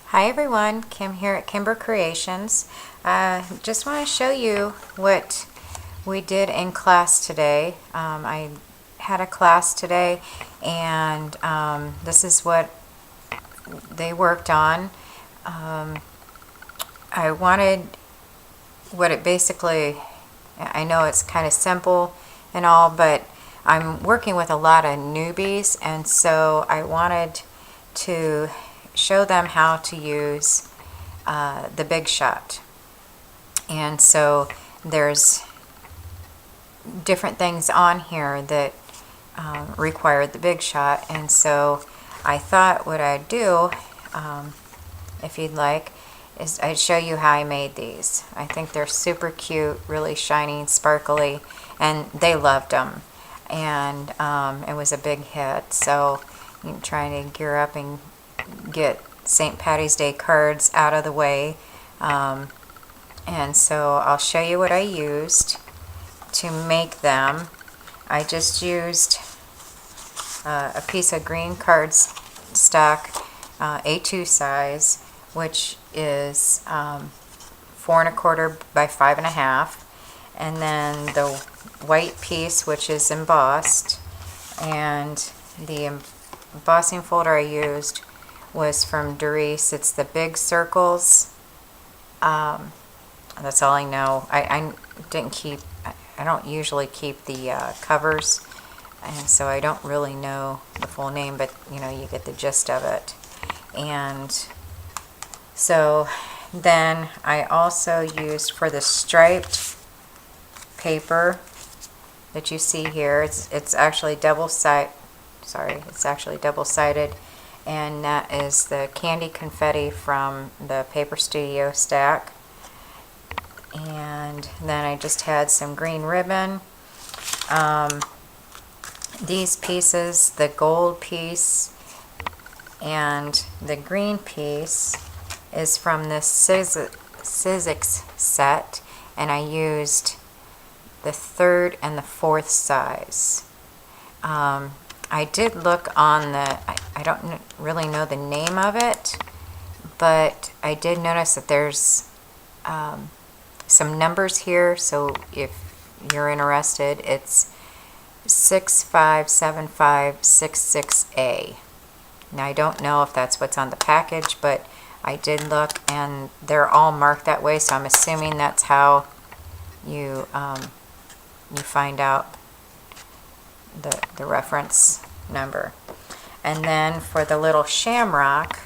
Hi everyone, Kim here at Kimber Creations. Just want to show you what we did in class today. I had a class today and this is what they worked on. I wanted what it basically, I know it's kind of simple and all, but I'm working with a lot of newbies, and so I wanted to show them how to use the Big Shot. And so there's different things on here that require the Big Shot, and so I thought what I'd do, if you'd like, is I'd show you how I made these. I think they're super cute, really shiny and sparkly, and they loved them. And it was a big hit, so I'm trying to gear up and get St. Patty's Day cards out of the way. And so I'll show you what I used to make them. I just used a piece of green cardstock, A2 size, which is 4 1/4 by 5 1/2, and then the white piece, which is embossed, and the embossing folder I used was from Darice. It's the big circles. That's all I know. I didn't keep, I don't usually keep the covers, and so I don't really know the full name, but you know, you get the gist of it. And so then I also used, for the striped paper that you see here, it's actually double-sided, and that is the candy confetti from the Paper Studio stack. And then I just had some green ribbon. These pieces, the gold piece and the green piece, is from this Sizzix set, and I used the 3rd and the 4th size. I did look on the, I don't really know the name of it, but I did notice that there's some numbers here, so if you're interested, it's 657566A. Now I don't know if that's what's on the package, but I did look and they're all marked that way, so I'm assuming that's how you you find out the reference number. And then for the little shamrock,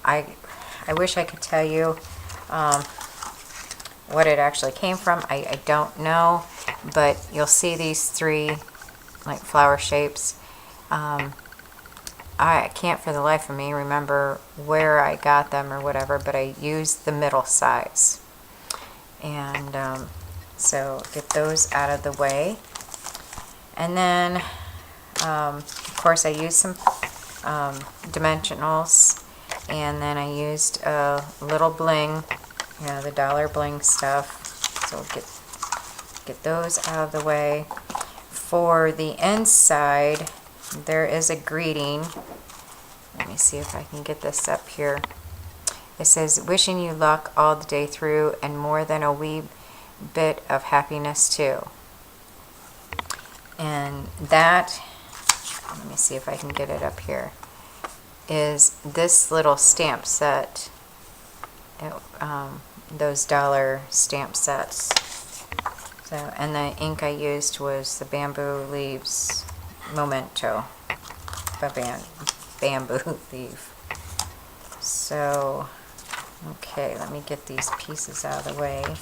I wish I could tell you what it actually came from. I don't know, but you'll see these 3 like flower shapes. I can't for the life of me remember where I got them or whatever, but I used the middle size. And so get those out of the way. And then, of course, I used some dimensionals, and then I used a little bling, you know, the dollar bling stuff. So get those out of the way. For the inside, there is a greeting. Let me see if I can get this up here. It says, "Wishing you luck all the day through, and more than a wee bit of happiness too." And that, let me see if I can get it up here, is this little stamp set, those dollar stamp sets. So, and the ink I used was the Bamboo Leaves Memento, bamboo leaf. So, okay, let me get these pieces out of the way.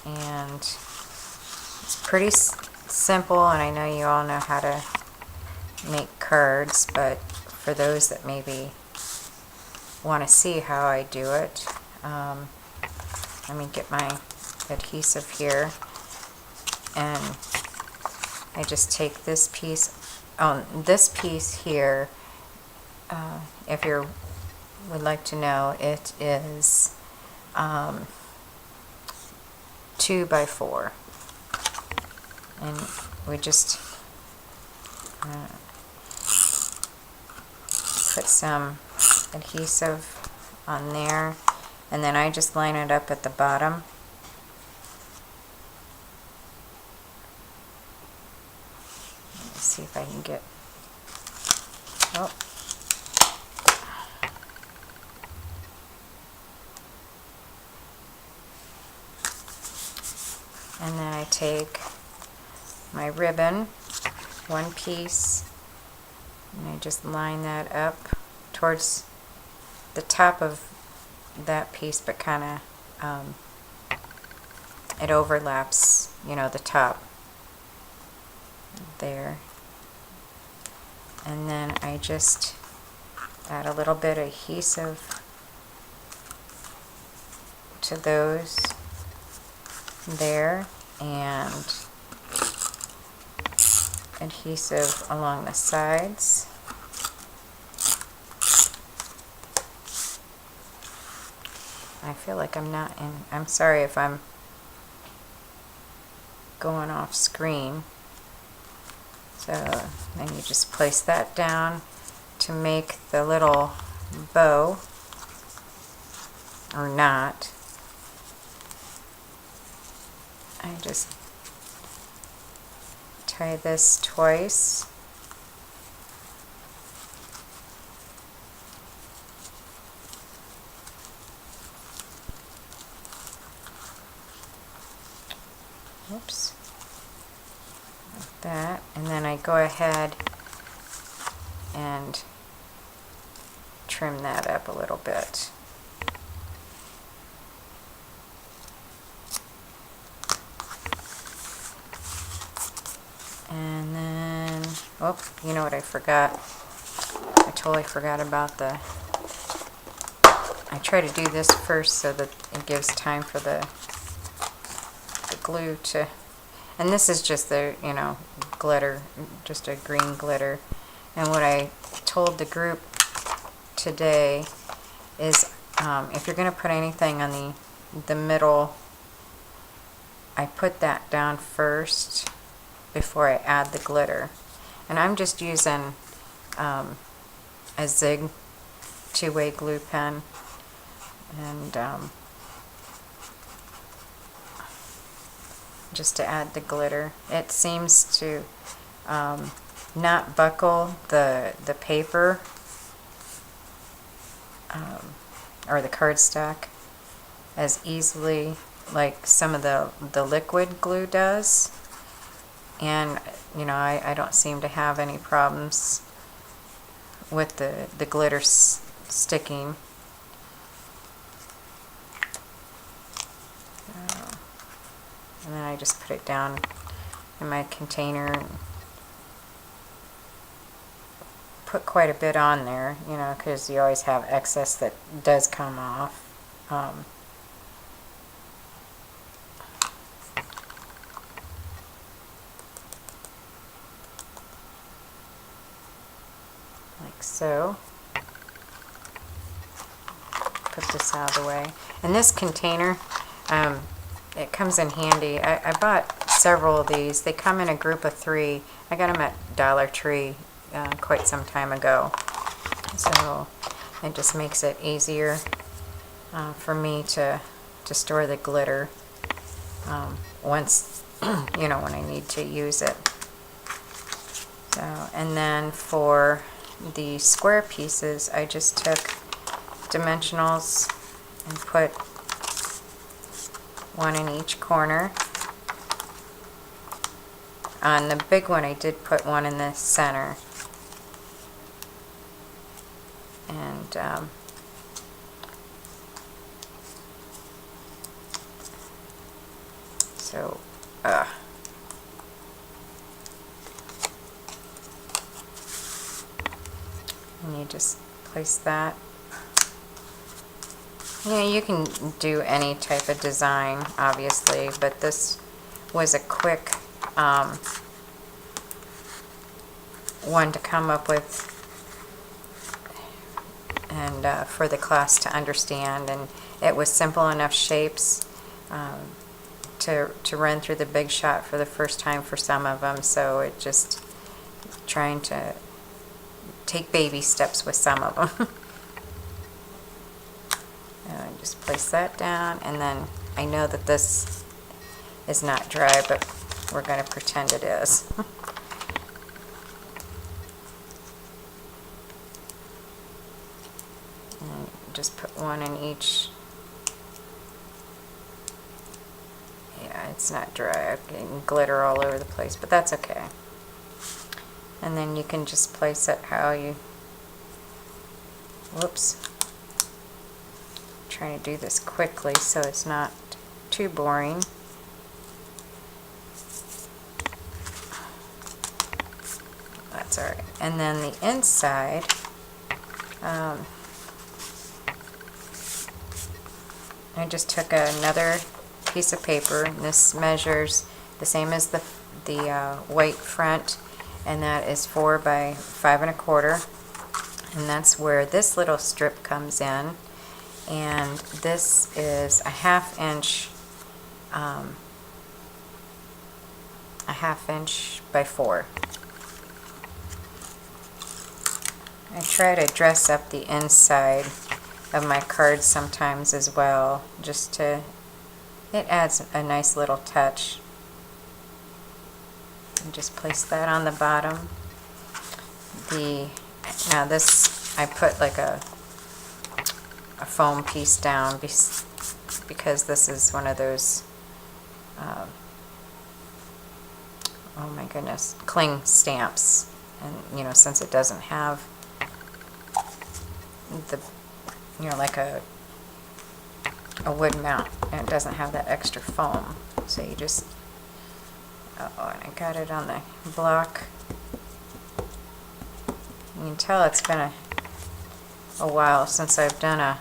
And it's pretty simple, and I know you all know how to make cards, but for those that maybe want to see how I do it, let me get my adhesive here, and I just take this piece, this piece here, if you would like to know, it is 2 by 4, and we just put some adhesive on there, and then I just line it up at the bottom. Let me see if I can get, oh, and then I take my ribbon, one piece, and I just line that up towards the top of that piece, but kind of it overlaps, you know, the top there. And then I just add a little bit of adhesive to those there, and adhesive along the sides. I feel like I'm not in, I'm sorry if I'm going off screen. So then you just place that down to make the little bow, or knot. I just tie this twice. Oops. Like that. And then I go ahead and trim that up a little bit. And then, oh, you know what I forgot? I totally forgot about the, I try to do this first so that it gives time for the glue to, and this is just the, you know, glitter, just a green glitter. And what I told the group today is if you're going to put anything on the middle, I put that down first before I add the glitter. And I'm just using a Zig two-way glue pen, and just to add the glitter. It seems to not buckle the paper or the cardstock as easily like some of the liquid glue does. And you know, I don't seem to have any problems with the glitter sticking. And then I just put it down in my container and put quite a bit on there, you know, because you always have excess that does come off. Like so. Put this out of the way. And this container, it comes in handy. I bought several of these. They come in a group of 3. I got them at Dollar Tree quite some time ago. So it just makes it easier for me to store the glitter once, you know, when I need to use it. So, and then for the square pieces, I just took dimensionals and put one in each corner. On the big one, I did put one in the center. And so, and you just place that. Yeah, you can do any type of design, obviously, but this was a quick one to come up with, and for the class to understand. And it was simple enough shapes to run through the Big Shot for the first time for some of them. So it just trying to take baby steps with some of them. And just place that down, and then I know that this is not dry, but we're going to pretend it is. And just put one in each. Yeah, it's not dry. I'm getting glitter all over the place, but that's okay. And then you can just place it how you, whoops, I'm trying to do this quickly so it's not too boring. That's all right. And then the inside, I just took another piece of paper, and this measures the same as the white front, and that is 4 by 5 1/4, and that's where this little strip comes in, and this is a 1/2 inch, a 1/2 inch by 4. I try to dress up the inside of my cards sometimes as well, just to, it adds a nice little touch. And just place that on the bottom. Now this, I put like a foam piece down because this is one of those, oh my goodness, cling stamps. And you know, since it doesn't have the, you know, like a wood mount, and it doesn't have that extra foam, so you just, uh-oh, and I got it on the block. You can tell it's been a while since I've done a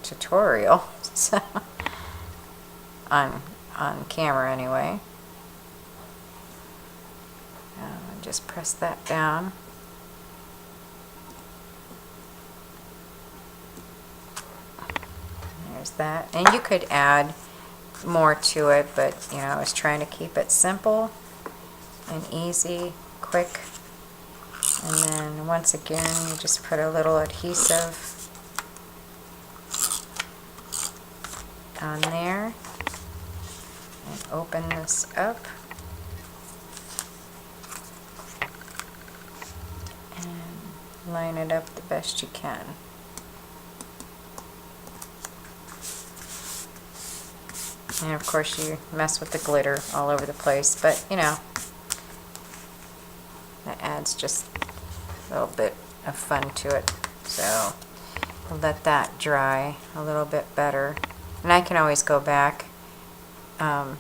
tutorial, so on camera anyway. Just press that down. There's that, and you could add more to it, but you know, I was trying to keep it simple and easy, quick. And then once again, you just put a little adhesive on there and open this up. And line it up the best you can. And of course you mess with the glitter all over the place, but you know, that adds just a little bit of fun to it. So I'll let that dry a little bit better. And I can always go back and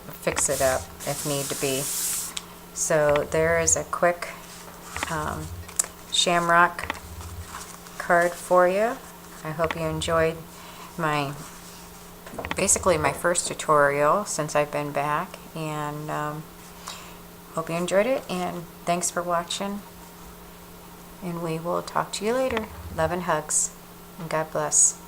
fix it up if need to be. So there is a quick shamrock card for you. I hope you enjoyed basically my first tutorial since I've been back, and hope you enjoyed it, and thanks for watching, and we will talk to you later. Love and hugs, and God bless.